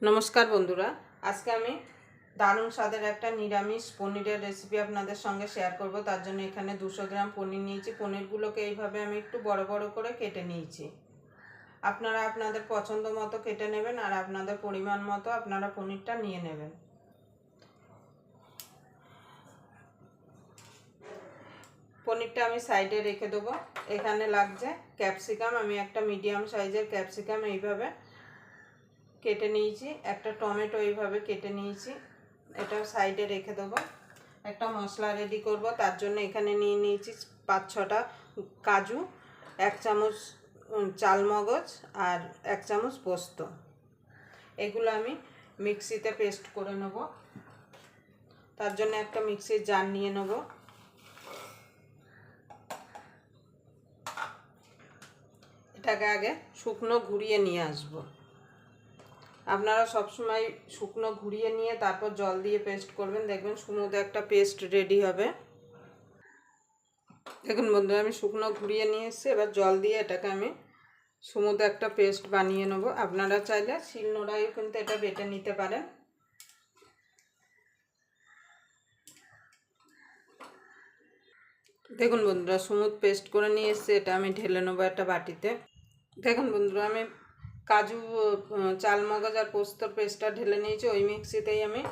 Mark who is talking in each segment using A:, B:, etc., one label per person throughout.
A: नमस्कार बंधुरा आज के आमी दारुण स्वादेर एक निरामिष पनीरेर रेसिपि आपनादेर संगे शेयर करब। तार जन्य एखाने 200 ग्राम पनीर निয়েছি। पनीरगुलोके এইভাবে আমি একটু বড় বড় করে কেটে নিয়েছি। আপনারা আপনাদের পছন্দ মতো কেটে নেবেন আর আপনাদের পরিমাণ মতো আপনারা পনিরটা নিয়ে নেবেন। পনিরটা আমি সাইডে রেখে দেব। এখানে লাগছে ক্যাপসিকাম, আমি একটা মিডিয়াম সাইজের ক্যাপসিকাম এইভাবে কেটে নিয়েছি। একটা টমেটো এইভাবে কেটে নিয়েছি, এটা সাইডে রেখে দেবো। একটা মশলা রেডি করব, তার জন্য এখানে নিয়ে নিয়েছি 5-6টা কাজু, 1 চামচ চালমগজ আর 1 চামচ পোস্ত। এগুলো আমি মিক্সিতে পেস্ট করে নেব। তার জন্য একটা মিক্সির জার নিয়ে নেব। এটাকে আগে শুকনো ঘুরিয়ে নিয়ে আসবো। আপনারা सब समय শুকনো ঘুরিয়ে নিয়ে তারপর জল দিয়ে পেস্ট করবেন, দেখবেন স্মুথ একটা পেস্ট রেডি হবে। দেখুন বন্ধুরা, আমি শুকনো ঘুরিয়ে নিয়ে এসেছি। এবার জল দিয়ে এটাকে আমি স্মুথ একটা পেস্ট বানিয়ে নেব। আপনারা চাইলে শিলনোড়ায় কিন্তু এটা বেটে নিতে পারেন। দেখুন বন্ধুরা, স্মুথ পেস্ট করে নিয়ে এসেছি। এটা আমি ঢেলে নেব একটা বাটিতে। দেখুন বন্ধুরা, আমি কাজু, চালমগজ আর পোস্তর পেস্টটা ঢেলে নিয়েছি। ওই মিক্সিতেই আমি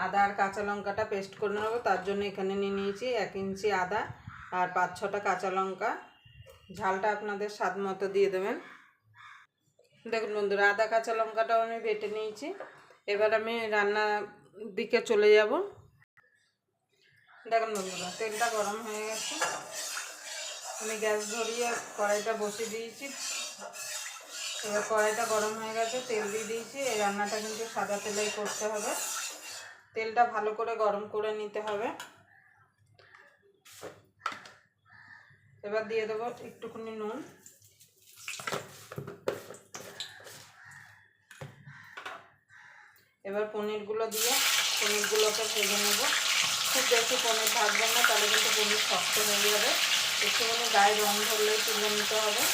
A: আদা আর কাঁচা লঙ্কাটা পেস্ট করে নেব। তার জন্য এখানে নিয়ে নিয়েছি 1 ইঞ্চি আদা আর 5-6টা কাঁচা লঙ্কা। ঝালটা আপনাদের স্বাদ মতো দিয়ে দেবেন। দেখুন বন্ধুরা, আদা কাঁচা লঙ্কাটাও আমি বেটে নিয়েছি। এবার আমি রান্নার দিকে চলে যাব। দেখুন বন্ধুরা, তেলটা গরম হয়ে গেছে। আমি গ্যাস ধরিয়ে কড়াইটা বসিয়ে দিয়েছি। এবার কড়াইটা গরম হয়ে গেছে, তেল দিয়ে দিয়েছি। এই রান্নাটা কিন্তু সাদা তেলেই করতে হবে। তেলটা ভালো করে গরম করে নিতে হবে। এবার দিয়ে দেবো একটুখানি নুন, এবার পনিরগুলো দিয়ে পনিরগুলোকে ভেজে নেব। খুব বেশি পনির ভাজবেন না, তাহলে কিন্তু পনির শক্ত হয়ে যাবে। একটুখানি গায়ে রং ধরলেই তুলে নিতে হবে।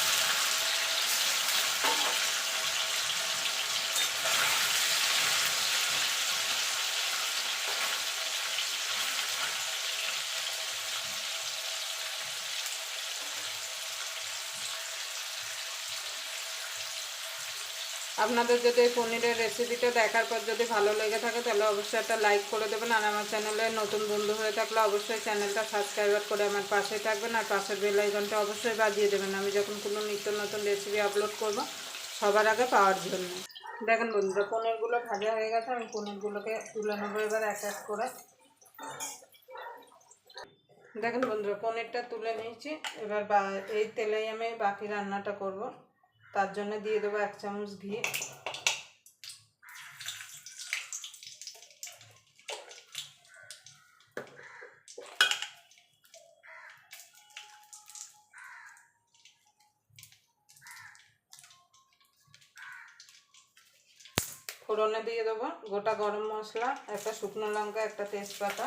A: আপনাদের যদি এই পনিরের রেসিপিটা দেখার পর যদি ভালো লেগে থাকে তাহলে অবশ্যই একটা লাইক করে দেবেন। আর আমার চ্যানেলে নতুন বন্ধু হয়ে থাকলে অবশ্যই চ্যানেলটা সাবস্ক্রাইব করে আমার পাশে থাকবেন আর পাশের বেল আইকনটা অবশ্যই বাজিয়ে দেবেন, আমি যখন কোনো নিত্য নতুন রেসিপি আপলোড করব সবার আগে পাওয়ার জন্য। দেখেন বন্ধুরা, পনিরগুলো ভাজা হয়ে গেছে। আমি পনিরগুলোকে তুলে নেবো এবার এক এক করে। দেখেন বন্ধুরা, পনিরটা তুলে নিয়েছি। এবার এই তেলেই আমি বাকি রান্নাটা করব। তার জন্য দিয়ে দেবো 1 চামচ ঘি। ফোড়নে দিয়ে দেবো গোটা গরম মশলা, একটা শুকনো লঙ্কা, একটা তেজপাতা।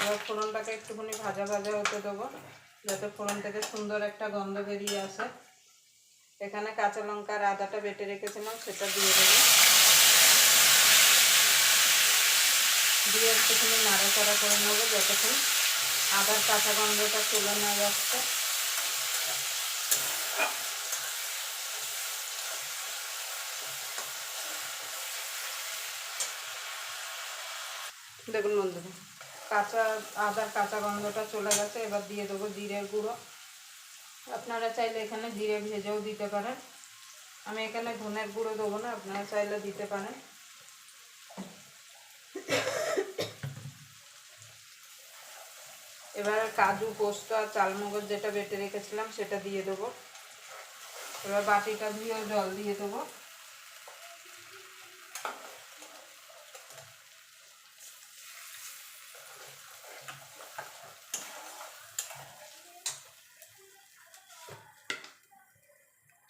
A: এবার ফোড়নটাকে একটুখানি ভাজা ভাজা হতে দেবো, যাতে ফোড়ন থেকে সুন্দর একটা গন্ধ বেরিয়ে আসে। এখানে কাঁচা লঙ্কা আর আদাটা বেটে রেখেছিলাম, সেটা দিয়ে দেবো। দিয়ে একটুখানি নাড়াচাড়া করে নেবো যতক্ষণ আদার কাঁচা গন্ধটা চলে না যাচ্ছে। দেখুন বন্ধুরা, আদার কাঁচা গন্ধটা চলে গেছে। এবার দিয়ে দেবো জিরের গুঁড়ো। আপনারা চাইলে এখানে জিরে ভেজেও দিতে পারেন। আমি এখানে ধনের গুঁড়ো দেবো না, আপনারা চাইলে দিতে পারেন। এবার কাজু, পোস্ত আর চালমগজ যেটা বেটে রেখেছিলাম সেটা দিয়ে দেবো। এবার বাটিটা ধুয়ে জল দিয়ে দেবো।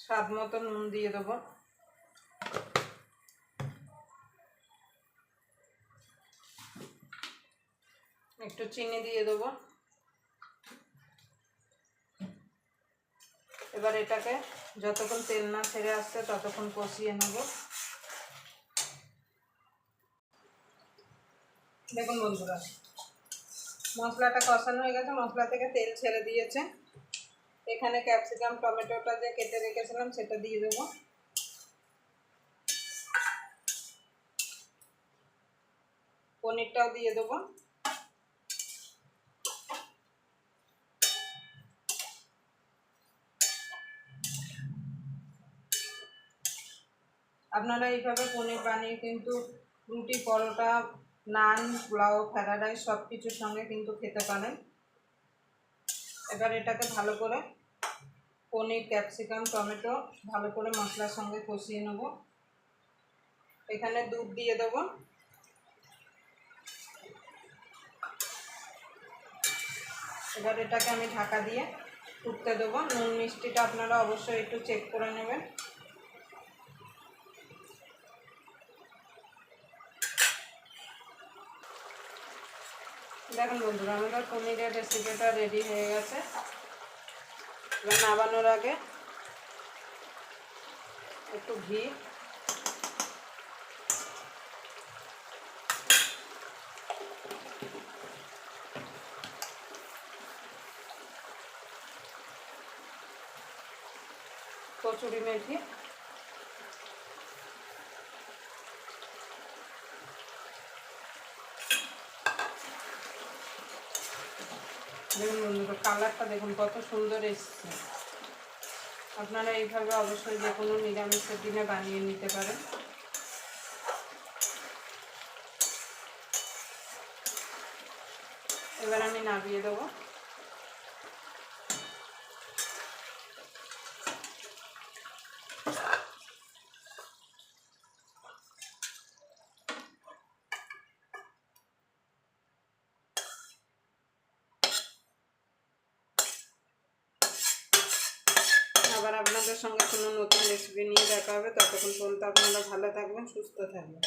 A: স্বাদ মতো নুন দিয়ে দেবো। একটু চিনি দিয়ে দেবো। এবার এটাকে যতক্ষণ তেল না ছেড়ে আসছে ততক্ষণ কষিয়ে নেব। দেখুন বন্ধুরা, মশলাটা কষানো হয়ে গেছে, মশলা থেকে তেল ছেড়ে দিয়েছে। এখানে ক্যাপসিকাম টমেটোটা যে কেটে রেখেছিলাম সেটা দিয়ে দেবো। পনিরটাও দিয়ে দেবো। আপনারা এইভাবে পনির বানিয়ে কিন্তু রুটি, পরোটা, নান, পোলাও, ফ্রাইড রাইস সব কিছুর সঙ্গে কিন্তু খেতে পারেন। এবার এটাকে ভালো করে পনির, ক্যাপসিকাম, টমেটো ভালো করে মশলার সঙ্গে কষিয়ে নেব। এখানে দুধ দিয়ে দেবো। এবার এটাকে আমি ঢাকা দিয়ে ফুটতে দেবো। নুন মিষ্টিটা আপনারা অবশ্যই একটু চেক করে নেবেন। দেখুন বন্ধুরা, আমাদের পনিরের রেসিপিটা রেডি হয়ে গেছে। এবার নামানোর আগে একটু ঘি, কসুরি মেথি, দেখুন বন্ধুরা, কালারটা দেখুন কত সুন্দর এসছে। আপনারা এইভাবে অবশ্যই যে কোনো নিরামিষের দিনে বানিয়ে নিতে পারেন। এবার আমি নামিয়ে দেবো। আবার আপনাদের সঙ্গে কোনো নতুন রেসিপি নিয়ে দেখা হবে। ততক্ষণ পর্যন্ত আপনারা ভালো থাকবেন, সুস্থ থাকবেন।